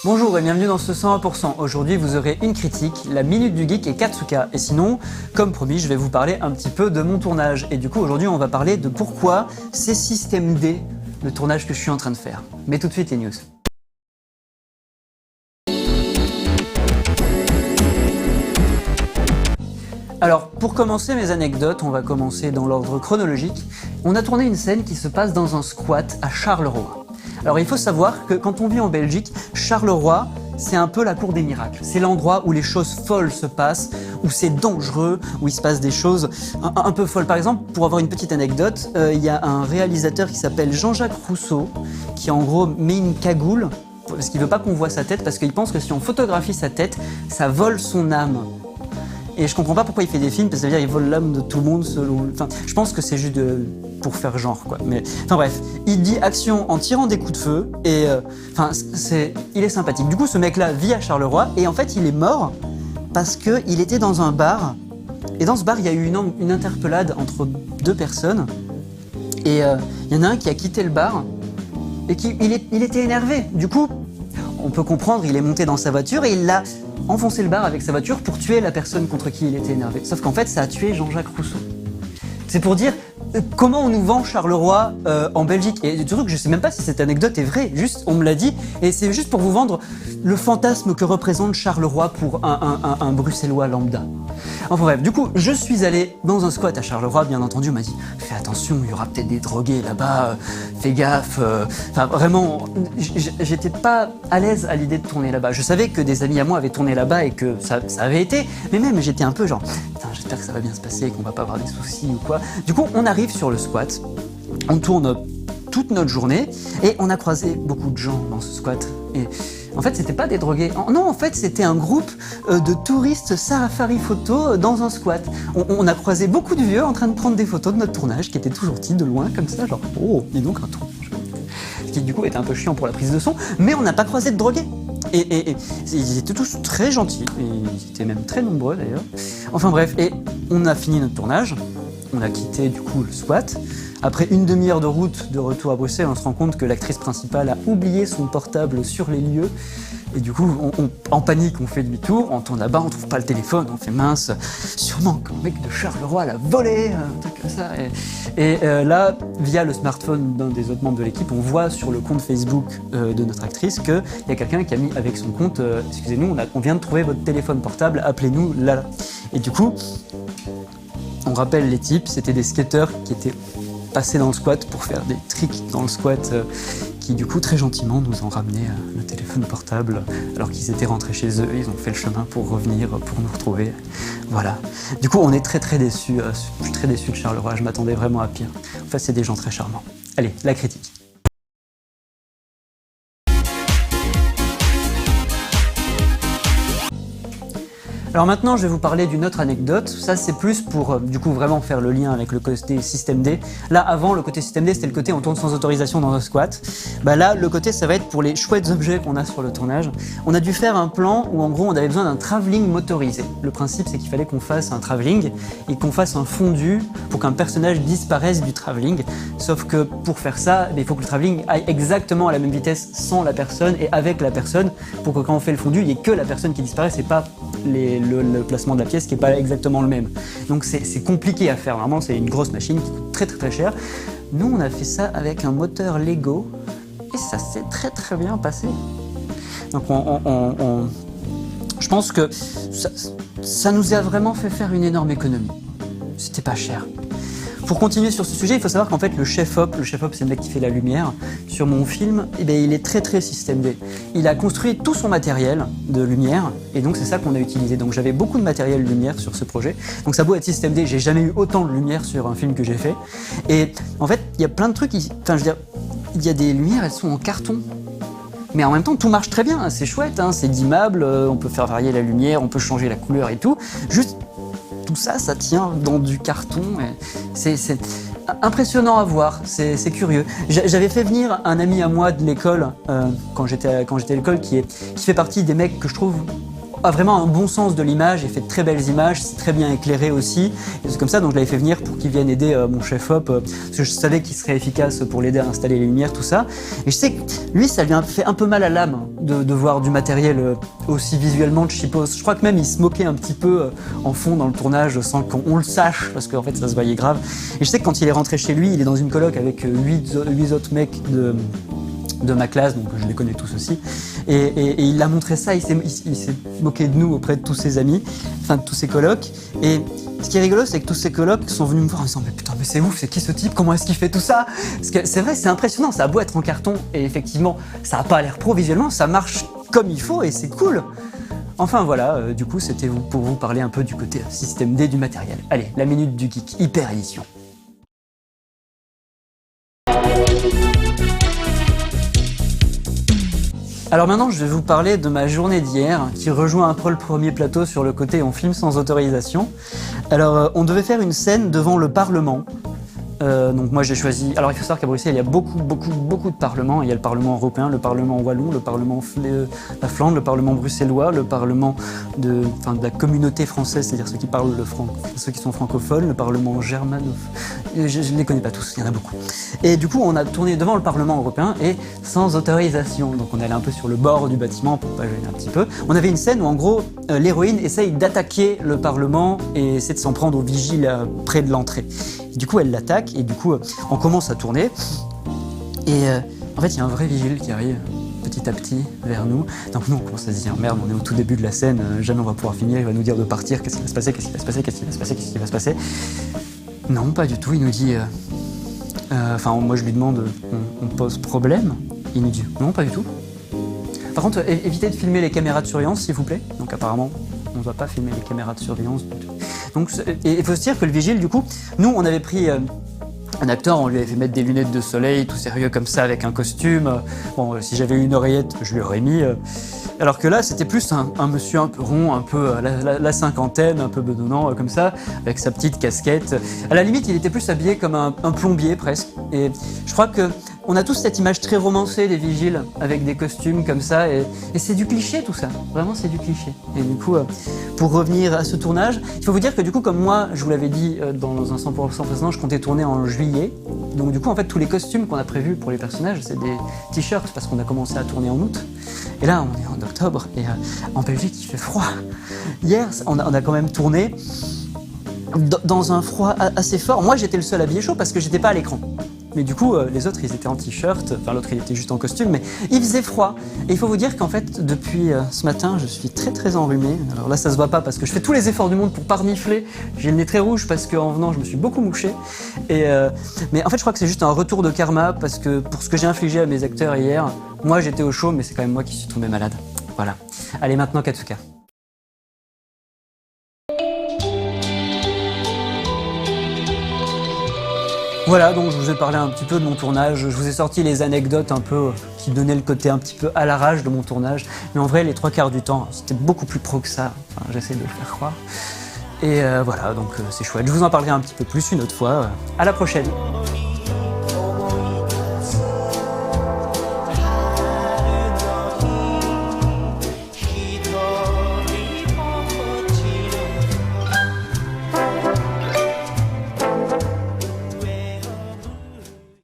Bonjour et bienvenue dans ce 101%. Aujourd'hui, vous aurez une critique, la Minute du Geek et Katsuka. Et sinon, comme promis, je vais vous parler un petit peu de mon tournage. Et du coup, aujourd'hui, on va parler de pourquoi c'est Système D, le tournage que je suis en train de faire. Mais tout de suite, les news. Alors, pour commencer mes anecdotes, on va commencer dans l'ordre chronologique. On a tourné une scène qui se passe dans un squat à Charleroi. Alors il faut savoir que quand on vit en Belgique, Charleroi, c'est un peu la cour des miracles. C'est l'endroit où les choses folles se passent, où c'est dangereux, où il se passe des choses un peu folles. Par exemple, pour avoir une petite anecdote, il y a un réalisateur qui s'appelle Jean-Jacques Rousseau, qui en gros met une cagoule, parce qu'il veut pas qu'on voit sa tête, parce qu'il pense que si on photographie sa tête, ça vole son âme. Et je comprends pas pourquoi il fait des films, parce que ça veut dire qu'il vole l'âme de tout le monde selon... Enfin, je pense que c'est juste pour faire genre, quoi. Mais, enfin bref, il dit action en tirant des coups de feu, et il est sympathique. Du coup, ce mec-là vit à Charleroi, et en fait, il est mort parce qu'il était dans un bar, et dans ce bar, il y a eu une interpellade entre deux personnes, et il y en a un qui a quitté le bar, et il était énervé. Du coup, on peut comprendre, il est monté dans sa voiture, et il l'a enfoncer le bar avec sa voiture pour tuer la personne contre qui il était énervé. Sauf qu'en fait, ça a tué Jean-Jacques Rousseau. C'est pour dire comment on nous vend Charleroi en Belgique. Et du truc, je sais même pas si cette anecdote est vraie, juste on me l'a dit, et c'est juste pour vous vendre le fantasme que représente Charleroi pour un Bruxellois lambda. Enfin bref, du coup, je suis allé dans un squat à Charleroi, bien entendu, on m'a dit « Fais attention, il y aura peut-être des drogués là-bas, fais gaffe. » Enfin vraiment, j'étais pas à l'aise à l'idée de tourner là-bas. Je savais que des amis à moi avaient tourné là-bas et que ça avait été, mais même j'étais un peu genre « Putain, j'espère que ça va bien se passer et qu'on va pas avoir des soucis ou quoi. » Du coup, on arrive sur le squat, on tourne toute notre journée et on a croisé beaucoup de gens dans ce squat. Et en fait, c'était pas des drogués. Non, en fait, c'était un groupe de touristes safari photo dans un squat. On a croisé beaucoup de vieux en train de prendre des photos de notre tournage, qui étaient tout gentils de loin, comme ça, genre « Oh, dis donc un tournage !» Ce qui, du coup, était un peu chiant pour la prise de son, mais on n'a pas croisé de drogués. Et ils étaient tous très gentils, et ils étaient même très nombreux d'ailleurs. Enfin bref, et on a fini notre tournage, on a quitté du coup le squat. Après une demi-heure de route de retour à Bruxelles, on se rend compte que l'actrice principale a oublié son portable sur les lieux. Et du coup, en panique, on fait demi-tour, on tourne là-bas, on trouve pas le téléphone, on fait mince, sûrement qu'un mec de Charleroi l'a volé, un truc comme ça. Et là, via le smartphone d'un des autres membres de l'équipe, on voit sur le compte Facebook de notre actrice qu'il y a quelqu'un qui a mis avec son compte « Excusez-nous, on vient de trouver votre téléphone portable, appelez-nous là ». Et du coup, on rappelle les types, c'était des skateurs qui étaient passés dans le squat pour faire des tricks dans le squat qui du coup très gentiment nous ont ramené le téléphone portable alors qu'ils étaient rentrés chez eux, ils ont fait le chemin pour revenir, pour nous retrouver. Voilà. Du coup on est très déçus, je suis très déçu de Charleroi, je m'attendais vraiment à pire. En fait c'est des gens très charmants. Allez, la critique. Alors maintenant, je vais vous parler d'une autre anecdote. Ça, c'est plus pour, du coup, vraiment faire le lien avec le côté Système D. Là, avant, le côté Système D, c'était le côté on tourne sans autorisation dans un squat. Bah là, le côté, ça va être pour les chouettes objets qu'on a sur le tournage. On a dû faire un plan où, en gros, on avait besoin d'un travelling motorisé. Le principe, c'est qu'il fallait qu'on fasse un travelling et qu'on fasse un fondu pour qu'un personnage disparaisse du travelling. Sauf que pour faire ça, il faut que le travelling aille exactement à la même vitesse sans la personne et avec la personne pour que quand on fait le fondu, il n'y ait que la personne qui disparaisse et pas le placement de la pièce qui n'est pas exactement le même. Donc c'est compliqué à faire, vraiment c'est une grosse machine qui coûte très cher. Nous on a fait ça avec un moteur Lego et ça s'est très bien passé. Donc je pense que ça nous a vraiment fait faire une énorme économie. C'était pas cher. Pour continuer sur ce sujet, il faut savoir qu'en fait le chef-op c'est le mec qui fait la lumière, sur mon film, eh bien, il est très Système D. Il a construit tout son matériel de lumière, et donc c'est ça qu'on a utilisé. Donc j'avais beaucoup de matériel lumière sur ce projet. Donc ça a beau être Système D, j'ai jamais eu autant de lumière sur un film que j'ai fait. Et en fait, il y a plein de trucs, enfin je veux dire, il y a des lumières, elles sont en carton. Mais en même temps, tout marche très bien, c'est chouette, hein, c'est dimmable, on peut faire varier la lumière, on peut changer la couleur et tout. Juste, tout ça, ça tient dans du carton. Impressionnant à voir, c'est curieux. J'avais fait venir un ami à moi de l'école, quand j'étais à l'école, qui fait partie des mecs que je trouve a vraiment un bon sens de l'image, il fait de très belles images, c'est très bien éclairé aussi. Et c'est comme ça, donc je l'avais fait venir pour qu'il vienne aider mon chef op, parce que je savais qu'il serait efficace pour l'aider à installer les lumières, tout ça. Et je sais que lui, ça lui a fait un peu mal à l'âme de voir du matériel aussi visuellement cheapos. Je crois que même il se moquait un petit peu en fond dans le tournage sans qu'on le sache, parce qu'en fait ça se voyait grave. Et je sais que quand il est rentré chez lui, il est dans une coloc avec 8 autres mecs de ma classe, donc je les connais tous aussi, et il a montré ça, il s'est moqué de nous auprès de tous ses amis, enfin de tous ses colocs, et ce qui est rigolo, c'est que tous ces colocs sont venus me voir en disant « mais putain, mais c'est ouf, c'est qui ce type, comment est-ce qu'il fait tout ça ?» Parce que c'est vrai, c'est impressionnant, ça a beau être en carton, et effectivement, ça n'a pas l'air pro visuellement, ça marche comme il faut, et c'est cool. Enfin voilà, du coup, c'était pour vous parler un peu du côté système D du matériel. Allez, la minute du geek, hyper édition. Alors maintenant, je vais vous parler de ma journée d'hier, qui rejoint un peu le premier plateau sur le côté on filme sans autorisation. Alors, on devait faire une scène devant le Parlement. Donc moi j'ai choisi... Alors il faut savoir qu'à Bruxelles il y a beaucoup de parlements. Il y a le Parlement européen, le Parlement wallon, le Parlement la Flandre, le Parlement bruxellois, le Parlement de la communauté française, c'est-à-dire ceux qui parlent ceux qui sont francophones, le Parlement germanophone. Je ne les connais pas tous, il y en a beaucoup. Et du coup on a tourné devant le Parlement européen et sans autorisation. Donc on allait un peu sur le bord du bâtiment pour pas gêner un petit peu. On avait une scène où en gros l'héroïne essaye d'attaquer le Parlement et essaie de s'en prendre aux vigiles près de l'entrée. Du coup, elle l'attaque et du coup, on commence à tourner. Et en fait, il y a un vrai vigile qui arrive petit à petit vers nous. Donc nous, on commence à se dire merde, on est au tout début de la scène, jamais on va pouvoir finir, il va nous dire de partir, qu'est-ce qui va se passer, qu'est-ce qui va se passer, qu'est-ce qui va se passer, qu'est-ce qui va se passer. Non, pas du tout, il nous dit... moi je lui demande, on pose problème? Il nous dit non, pas du tout. Par contre, évitez de filmer les caméras de surveillance, s'il vous plaît. Donc apparemment, on ne doit pas filmer les caméras de surveillance du tout. Donc, et il faut se dire que le vigile, du coup, nous, on avait pris un acteur, on lui avait fait mettre des lunettes de soleil, tout sérieux comme ça, avec un costume. Bon, si j'avais eu une oreillette, je lui aurais mis. Alors que là, c'était plus un monsieur un peu rond, un peu la cinquantaine, un peu bedonnant, comme ça, avec sa petite casquette. À la limite, il était plus habillé comme un plombier, presque. Et je crois que on a tous cette image très romancée des vigiles, avec des costumes comme ça, et c'est du cliché tout ça. Vraiment, c'est du cliché. Et du coup, pour revenir à ce tournage, il faut vous dire que du coup, comme moi, je vous l'avais dit dans un 100% précédent, je comptais tourner en juillet. Donc du coup, en fait, tous les costumes qu'on a prévus pour les personnages, c'est des t-shirts, parce qu'on a commencé à tourner en août. Et là, on est en octobre, et en Belgique, il fait froid. Hier, on a quand même tourné dans un froid assez fort. Moi, j'étais le seul habillé chaud parce que j'étais pas à l'écran. Mais du coup, les autres, ils étaient en t-shirt, enfin l'autre, il était juste en costume, mais il faisait froid. Et il faut vous dire qu'en fait, depuis ce matin, je suis très enrhumé. Alors là, ça se voit pas parce que je fais tous les efforts du monde pour pas renifler. J'ai le nez très rouge parce qu'en venant, je me suis beaucoup mouché. Mais en fait, je crois que c'est juste un retour de karma parce que pour ce que j'ai infligé à mes acteurs hier, moi, j'étais au chaud, mais c'est quand même moi qui suis tombé malade. Voilà. Allez, maintenant, Katsuka. Voilà, donc je vous ai parlé un petit peu de mon tournage, je vous ai sorti les anecdotes un peu qui donnaient le côté un petit peu à l'arrache de mon tournage, mais en vrai les 3/4 du temps c'était beaucoup plus pro que ça, enfin, j'essaie de le faire croire. Et voilà, donc c'est chouette, je vous en parlerai un petit peu plus une autre fois, à la prochaine.